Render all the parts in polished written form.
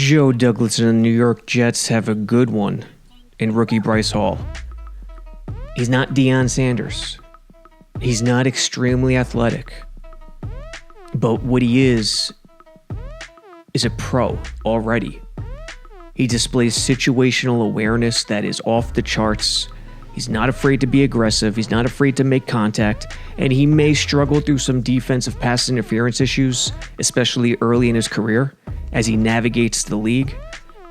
Joe Douglas and the New York Jets have a good one in rookie Bryce Hall. He's not Deion Sanders. He's not extremely athletic. But what he is a pro already. He displays situational awareness that is off the charts. He's not afraid to be aggressive. He's not afraid to make contact. And he may struggle through some defensive pass interference issues, especially early in his career, as he navigates the league.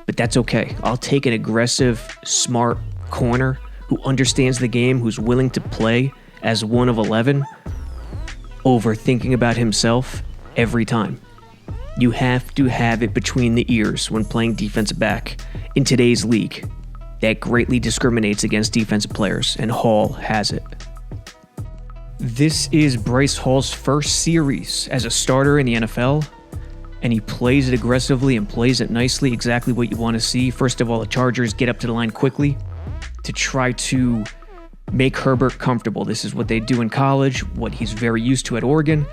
But that's okay. I'll take an aggressive, smart corner who understands the game, who's willing to play as one of 11 over thinking about himself every time. You have to have it between the ears when playing defensive back in today's league. That greatly discriminates against defensive players, and Hall has it. This is Bryce Hall's first series as a starter in the NFL, and he plays it aggressively and plays it nicely, exactly what you want to see. First of all, the Chargers get up to the line quickly to try to make Herbert comfortable. This is what they do in college, what he's very used to at Oregon.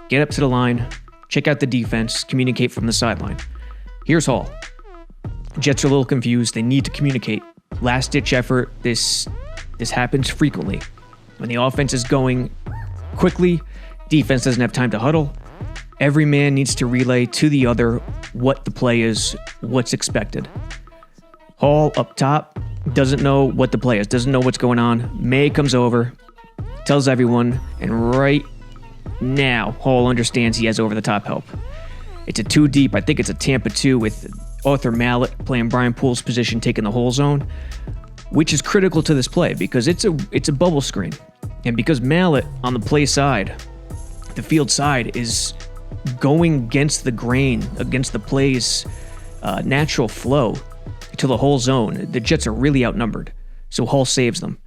Get up to the line, check out the defense, communicate from the sideline. Here's Hall. Jets are a little confused. They need to communicate. Last-ditch effort. This happens frequently. When the offense is going quickly, defense doesn't have time to huddle. Every man needs to relay to the other what the play is, what's expected. Hall up top doesn't know what the play is, doesn't know what's going on. May comes over, tells everyone, and right now, Hall understands he has over-the-top help. It's a 2 deep. I think it's a Tampa 2 with Arthur Mallett playing Brian Poole's position, taking the whole zone, which is critical to this play because it's a bubble screen. And because Mallett on the play side, the field side, is going against the grain, against the play's natural flow to the whole zone, the Jets are really outnumbered. So Hall saves them.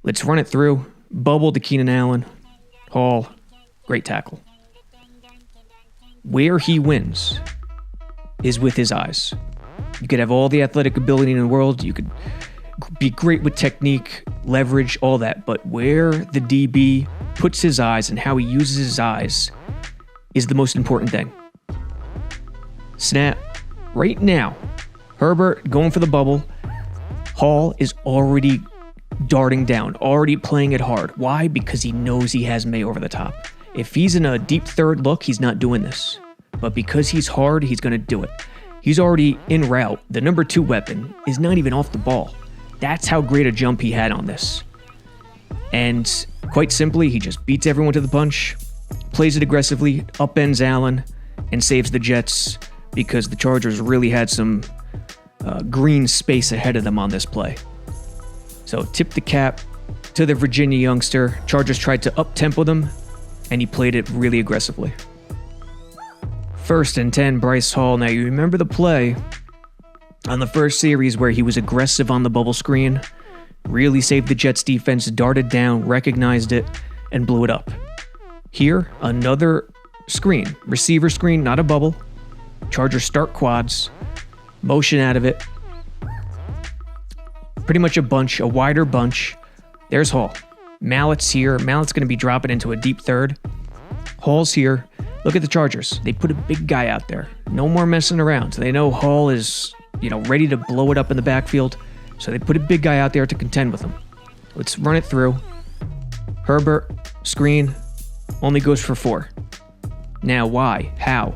Let's run it through. Bubble to Keenan Allen. Hall, great tackle. Where he wins is with his eyes. You could have all the athletic ability in the world. You could be great with technique, leverage, all that. But where the DB puts his eyes and how he uses his eyes is the most important thing. Snap. Right now, Herbert going for the bubble. Hall is already darting down, already playing it hard. Why? Because he knows he has May over the top. If he's in a deep third look, he's not doing this. But because he's hard, he's going to do it. He's already en route. The number 2 weapon is not even off the ball. That's how great a jump he had on this. And quite simply, he just beats everyone to the punch, plays it aggressively, upends Allen, and saves the Jets because the Chargers really had some green space ahead of them on this play. So tip the cap to the Virginia youngster. Chargers tried to up-tempo them, and he played it really aggressively. 1st and 10, Bryce Hall. Now, you remember the play on the first series where he was aggressive on the bubble screen, really saved the Jets defense, darted down, recognized it, and blew it up. Here, another screen, receiver screen, not a bubble. Chargers start quads, motion out of it. Pretty much a wider bunch. There's Hall. Mallett's here. Mallett's going to be dropping into a deep third. Hall's here. Look at the Chargers. They put a big guy out there. No more messing around. They know Hall is, ready to blow it up in the backfield. So they put a big guy out there to contend with him. Let's run it through. Herbert, screen, only goes for 4. Now, why? How?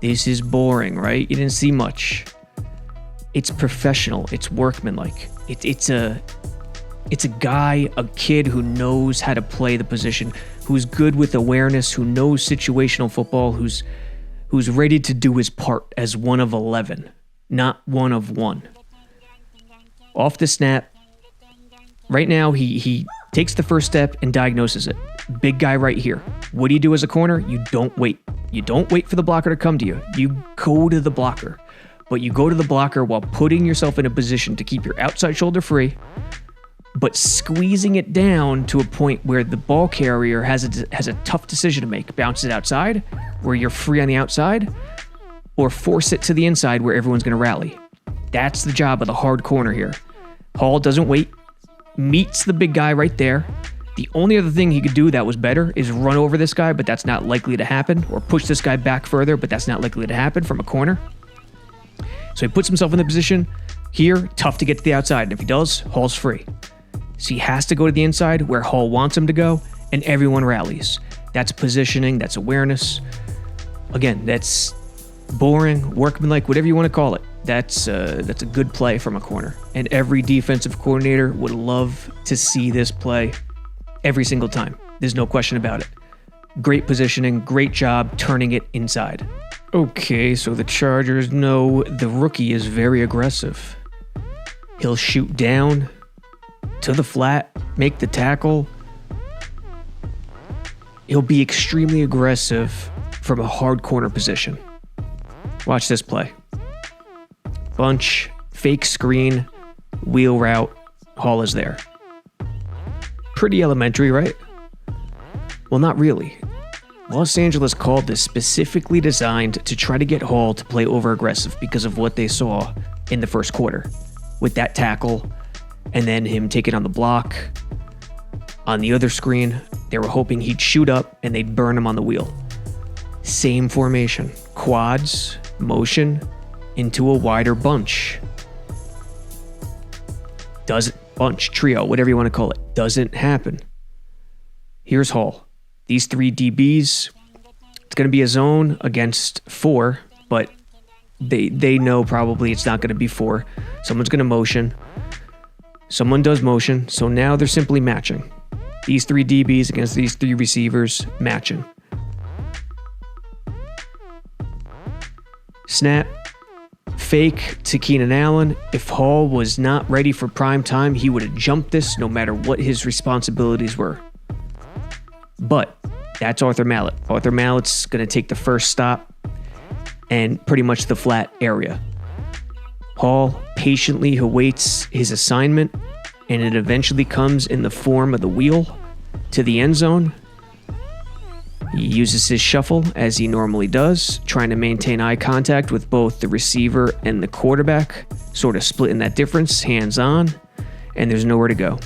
This is boring, right? You didn't see much. It's professional. It's workmanlike. It's a guy, a kid who knows how to play the position, who's good with awareness, who knows situational football, who's ready to do his part as one of 11, not one of 1. Off the snap. Right now, he takes the first step and diagnoses it. Big guy right here. What do you do as a corner? You don't wait. You don't wait for the blocker to come to you. You go to the blocker. But you go to the blocker while putting yourself in a position to keep your outside shoulder free, but squeezing it down to a point where the ball carrier has a tough decision to make. Bounce it outside, where you're free on the outside, or force it to the inside where everyone's going to rally. That's the job of the hard corner here. Hall doesn't wait, meets the big guy right there. The only other thing he could do that was better is run over this guy, but that's not likely to happen, or push this guy back further, but that's not likely to happen from a corner. So he puts himself in the position here, tough to get to the outside. And if he does, Hall's free. So he has to go to the inside where Hall wants him to go, and everyone rallies. That's positioning, that's awareness. Again, that's boring, workmanlike, whatever you want to call it. That's a good play from a corner. And every defensive coordinator would love to see this play every single time. There's no question about it. Great positioning, great job turning it inside. Okay, so the Chargers know the rookie is very aggressive. He'll shoot down to the flat, make the tackle. He'll be extremely aggressive from a hard corner position. Watch this play. Bunch, fake screen, wheel route, Hall is there. Pretty elementary, right? Well, not really. Los Angeles called this specifically designed to try to get Hall to play over-aggressive because of what they saw in the first quarter with that tackle and then him taking on the block. On the other screen, they were hoping he'd shoot up and they'd burn him on the wheel. Same formation, quads, motion, into a wider bunch. Bunch, trio, whatever you want to call it. Doesn't happen. Here's Hall. These 3 DBs, it's going to be a zone against 4, but they know probably it's not going to be 4. Someone's going to motion. Someone does motion, so now they're simply matching. These 3 DBs against these 3 receivers, matching. Snap. Fake to Keenan Allen. If Hall was not ready for prime time, he would have jumped this no matter what his responsibilities were. But that's Arthur Mallett. Arthur Mallett's going to take the first stop and pretty much the flat area. Hall patiently awaits his assignment, and it eventually comes in the form of the wheel to the end zone. He uses his shuffle as he normally does, trying to maintain eye contact with both the receiver and the quarterback, sort of splitting that difference, hands on, and there's nowhere to go.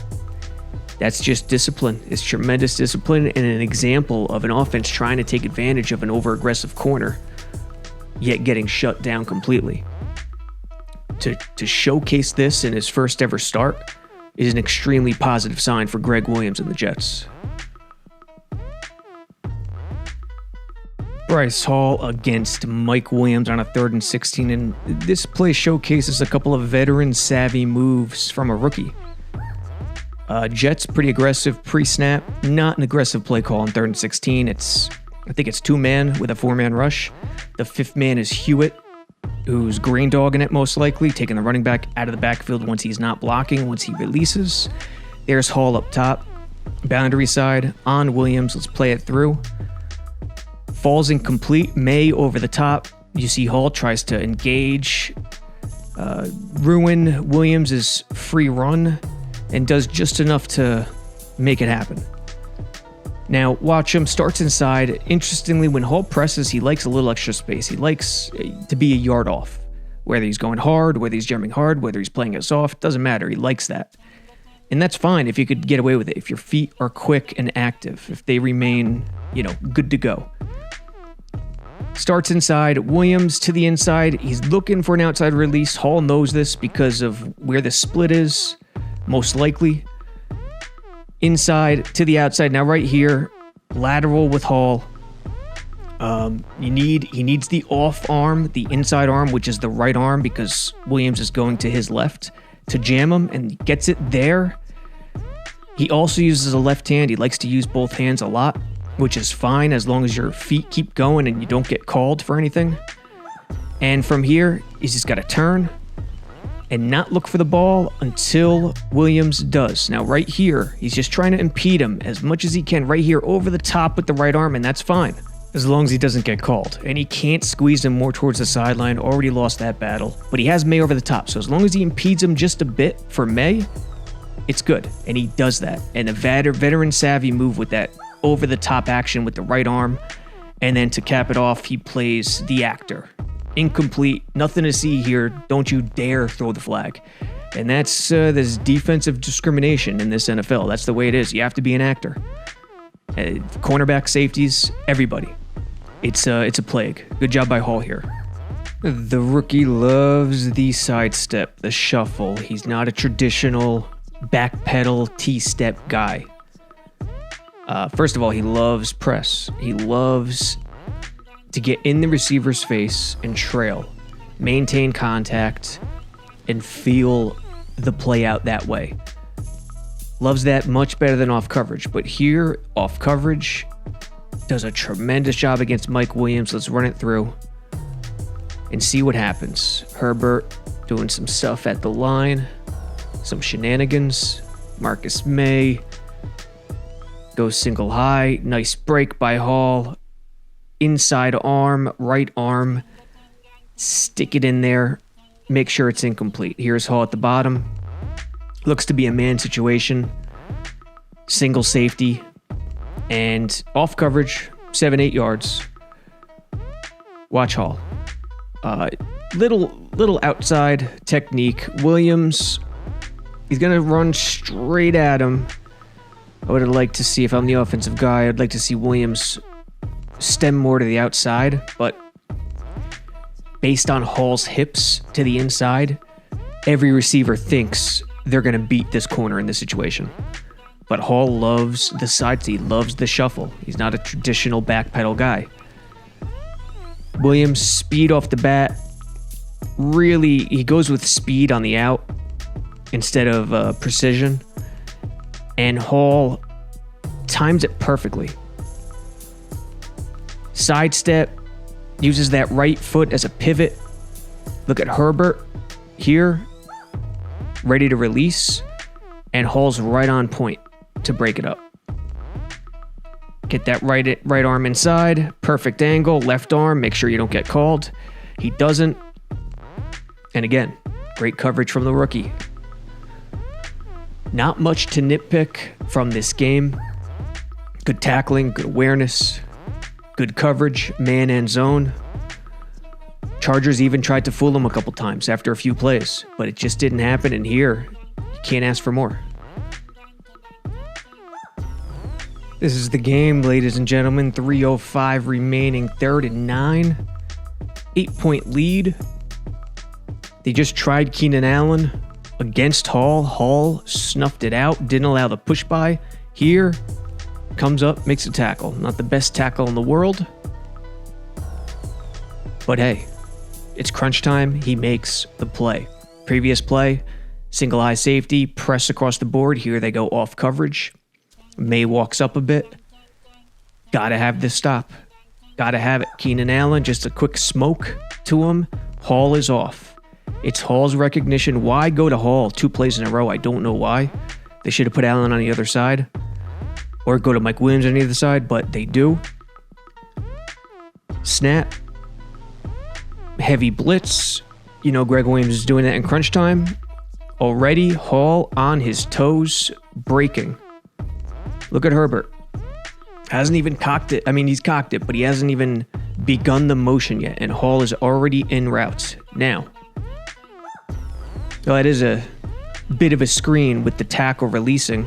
That's just discipline. It's tremendous discipline and an example of an offense trying to take advantage of an over-aggressive corner, yet getting shut down completely. To showcase this in his first ever start is an extremely positive sign for Greg Williams and the Jets. Bryce Hall against Mike Williams on a 3rd and 16, and this play showcases a couple of veteran-savvy moves from a rookie. Jets pretty aggressive pre-snap, not an aggressive play call on 3rd and 16. I think it's 2-man with a 4-man rush. The 5th man is Hewitt, who's green dogging it most likely, taking the running back out of the backfield once he's not blocking, once he releases. There's Hall up top, boundary side, on Williams, let's play it through. Falls incomplete, May over the top. You see Hall tries to engage, ruin Williams' free run, and does just enough to make it happen. Now, watch him, starts inside. Interestingly, when Hall presses, he likes a little extra space. He likes to be a yard off. Whether he's going hard, whether he's jamming hard, whether he's playing it soft, doesn't matter. He likes that. And that's fine if you could get away with it, if your feet are quick and active, if they remain, good to go. Starts inside, Williams to the inside. He's looking for an outside release. Hall knows this because of where the split is, most likely. Inside to the outside. Now right here, lateral with Hall. He needs the off arm, the inside arm, which is the right arm because Williams is going to his left to jam him and gets it there. He also uses a left hand. He likes to use both hands a lot, which is fine as long as your feet keep going and you don't get called for anything. And from here, he's just got to turn and not look for the ball until Williams does. Now, right here, he's just trying to impede him as much as he can right here over the top with the right arm, and that's fine as long as he doesn't get called. And he can't squeeze him more towards the sideline. Already lost that battle, but he has May over the top. So as long as he impedes him just a bit for May, it's good. And he does that. And a veteran savvy move with that over the top action with the right arm. And then to cap it off, he plays the actor. Incomplete, nothing to see here. Don't you dare throw the flag. And that's this defensive discrimination in this NFL. That's the way it is. You have to be an actor. Cornerback, safeties, everybody. It's a plague. Good job by Hall here. The rookie loves the sidestep, the shuffle. He's not a traditional backpedal T-step guy. First of all, he loves press. He loves to get in the receiver's face and trail, maintain contact, and feel the play out that way. Loves that much better than off coverage. But here, off coverage, does a tremendous job against Mike Williams. Let's run it through and see what happens. Herbert doing some stuff at the line, some shenanigans. Marcus May goes single high. Nice break by Hall. Inside arm, right arm. Stick it in there. Make sure it's incomplete. Here's Hall at the bottom. Looks to be a man situation. Single safety. And off coverage, 7-8 yards. Watch Hall. Little outside technique. Williams, he's going to run straight at him. I would have liked to see, if I'm the offensive guy, I'd like to see Williams stem more to the outside. But based on Hall's hips to the inside, every receiver thinks they're going to beat this corner in this situation. But Hall loves the sides. He loves the shuffle. He's not a traditional backpedal guy. Williams, speed off the bat. Really, he goes with speed on the out instead of precision. And Hall times it perfectly. Sidestep, uses that right foot as a pivot. Look at Herbert here, ready to release. And Hall's right on point to break it up. Get that right arm inside. Perfect angle. Left arm. Make sure you don't get called. He doesn't. And again, great coverage from the rookie. Not much to nitpick from this game. Good tackling. Good awareness. Good coverage. Man and zone. Chargers even tried to fool him a couple times after a few plays. But it just didn't happen. And here, you can't ask for more. This is the game, ladies and gentlemen. 3:05 remaining, 3rd and 9. 8-point lead. They just tried Keenan Allen against Hall. Hall snuffed it out, didn't allow the push by. Here, comes up, makes a tackle. Not the best tackle in the world. But hey, it's crunch time. He makes the play. Previous play, single high safety, press across the board. Here they go off coverage. May walks up a bit. Gotta have this stop. Gotta have it. Keenan Allen, just a quick smoke to him. Hall is off. It's Hall's recognition. Why go to Hall 2 plays in a row? I don't know why. They should have put Allen on the other side. Or go to Mike Williams on the other side, but they do. Snap. Heavy blitz. You know Greg Williams is doing that in crunch time. Already, Hall on his toes, breaking. Look at Herbert. Hasn't even cocked it. I mean, he's cocked it, but he hasn't even begun the motion yet. And Hall is already en route. Now, that is a bit of a screen with the tackle releasing.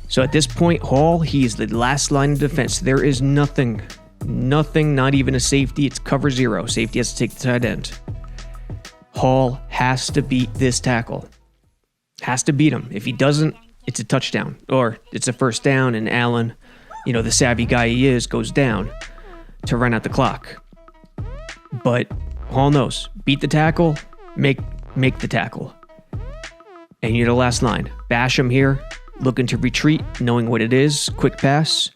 So at this point, Hall, he is the last line of defense. There is nothing, not even a safety. It's cover 0. Safety has to take the tight end. Hall has to beat this tackle. Has to beat him. If he doesn't, it's a touchdown, or it's a first down, and Allen, the savvy guy he is, goes down to run out the clock. But Hall knows, beat the tackle, make the tackle. And you're the last line. Bash him here, looking to retreat, knowing what it is, quick pass.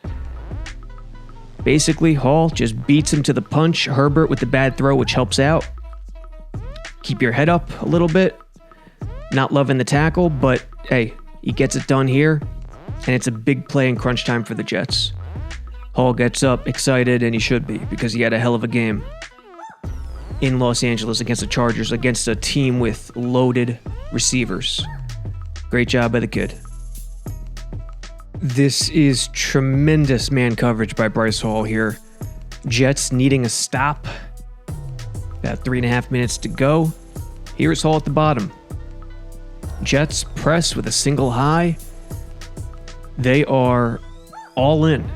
Basically, Hall just beats him to the punch. Herbert with the bad throw, which helps out. Keep your head up a little bit. Not loving the tackle, but hey, he gets it done here, and it's a big play in crunch time for the Jets. Hall gets up, excited, and he should be, because he had a hell of a game in Los Angeles against the Chargers, against a team with loaded receivers. Great job by the kid. This is tremendous man coverage by Bryce Hall here. Jets needing a stop. About 3.5 minutes to go. Here's Hall at the bottom. Jets press with a single high. They are all in,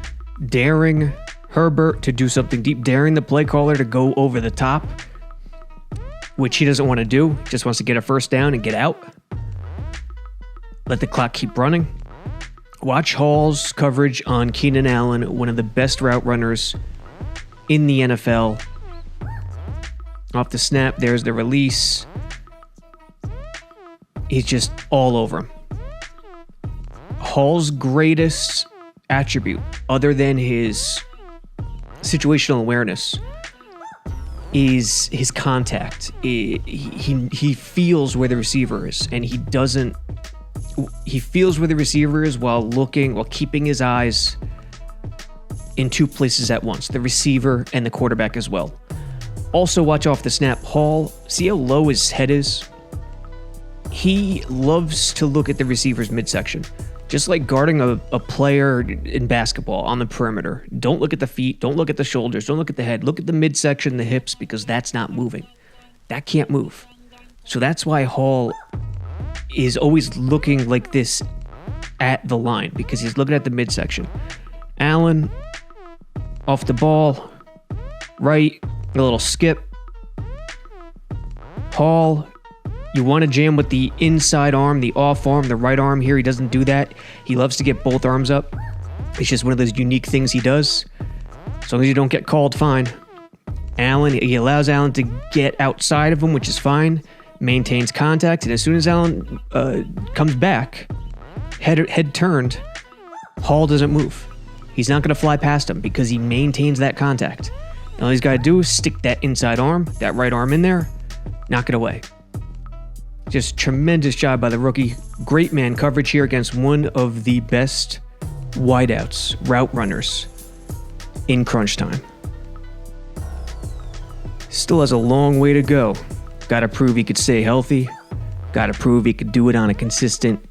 daring Herbert to do something deep, daring the play caller to go over the top. which he doesn't want to do. He just wants to get a first down and get out. Let the clock keep running. Watch Hall's coverage on Keenan Allen, one of the best route runners in the NFL. Off the snap, there's the release. He's just all over him. Hall's greatest attribute, other than his situational awareness, is his contact. He feels where the receiver is, and he feels where the receiver is while keeping his eyes in two places at once, the receiver and the quarterback as well. Also, watch off the snap. Hall, see how low his head is? He loves to look at the receiver's midsection. Just like guarding a player in basketball on the perimeter. Don't look at the feet, don't look at the shoulders, don't look at the head. Look at the midsection, the hips, because that's not moving. That can't move. So that's why Hall is always looking like this at the line, because he's looking at the midsection. Allen, off the ball, right, a little skip. Hall, you want to jam with the inside arm, the off arm, the right arm here. He doesn't do that. He loves to get both arms up. It's just one of those unique things he does. As long as you don't get called, fine. Allen, he allows Allen to get outside of him, which is fine. Maintains contact, and as soon as Allen comes back, head turned, Hall doesn't move. He's not going to fly past him because he maintains that contact. And all he's got to do is stick that inside arm, that right arm in there, knock it away. Just tremendous job by the rookie. Great man coverage here against one of the best wideouts, route runners in crunch time. Still has a long way to go. Got to prove he could stay healthy. Got to prove he could do it on a consistent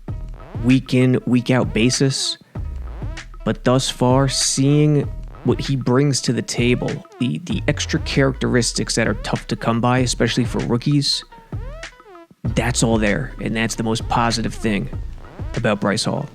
week in, week out basis. But thus far, seeing what he brings to the table, the extra characteristics that are tough to come by, especially for rookies, that's all there. And that's the most positive thing about Bryce Hall.